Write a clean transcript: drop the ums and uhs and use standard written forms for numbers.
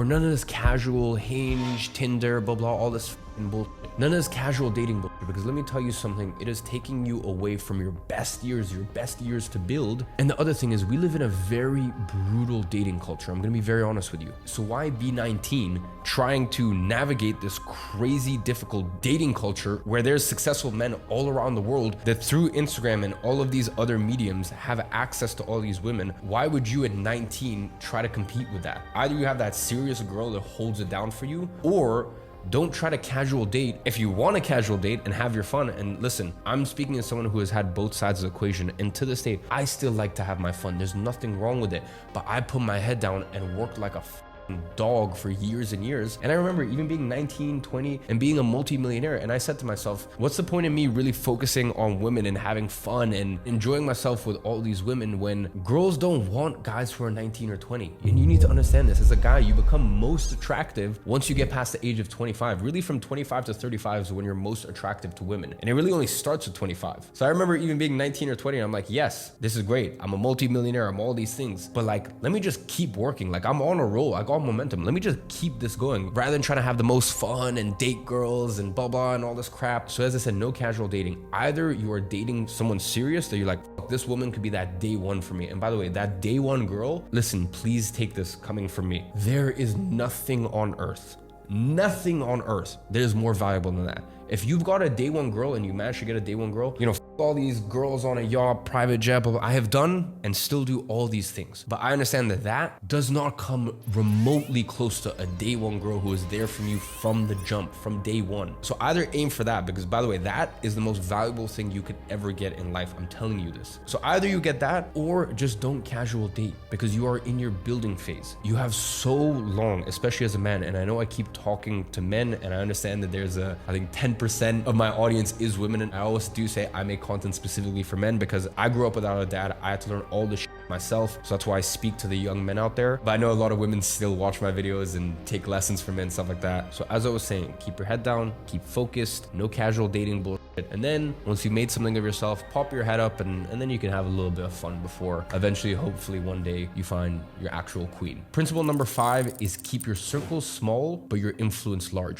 or none of this casual Hinge, Tinder, blah, blah, all this bullshit. None of this casual dating bullshit, because let me tell you something, it is taking you away from your best years to build. And the other thing is, we live in a very brutal dating culture. I'm gonna be very honest with you. So why be 19 trying to navigate this crazy difficult dating culture where there's successful men all around the world that through Instagram and all of these other mediums have access to all these women? Why would you at 19 try to compete with that? Either you have that serious girl that holds it down for you, or don't try to casual date. If you want to casual date and have your fun, and listen, I'm speaking as someone who has had both sides of the equation, and to this day, I still like to have my fun. There's nothing wrong with it, but I put my head down and worked like a dog for years and years. And I remember even being 19, 20 and being a multi-millionaire, and I said to myself, what's the point of me really focusing on women and having fun and enjoying myself with all these women when girls don't want guys who are 19 or 20? And you need to understand this. As a guy, you become most attractive once you get past the age of 25. Really, from 25 to 35 is when you're most attractive to women, and it really only starts at 25. So I remember even being 19 or 20, and I'm like, yes, this is great, I'm a multi-millionaire, I'm all these things, but like, let me just keep working. Like, I'm on a roll, I got momentum, let me just keep this going, rather than trying to have the most fun and date girls and blah blah and all this crap. So as I said, no casual dating. Either you are dating someone serious that you're like, fuck, this woman could be that day one for me. And by the way, that day one girl, listen, please take this coming from me, there is nothing on earth that is more valuable than that. If you've got a day one girl and you manage to get a day one girl, you know, all these girls on a yacht, private jet, blah, blah. I have done and still do all these things. But I understand that that does not come remotely close to a day one girl who is there from you from the jump, from day one. So either aim for that, because by the way, that is the most valuable thing you could ever get in life. I'm telling you this. So either you get that, or just don't casual date, because you are in your building phase. You have so long, especially as a man. And I know I keep talking to men, and I understand that there's I think 10% of my audience is women. And I always do say I make content specifically for men because I grew up without a dad. I had to learn all this shit myself. So that's why I speak to the young men out there. But I know a lot of women still watch my videos and take lessons from men and stuff like that. So as I was saying, keep your head down, keep focused, no casual dating bullshit. And then once you've made something of yourself, pop your head up and then you can have a little bit of fun before eventually, hopefully one day you find your actual queen. Principle number 5 is keep your circle small, but your influence large.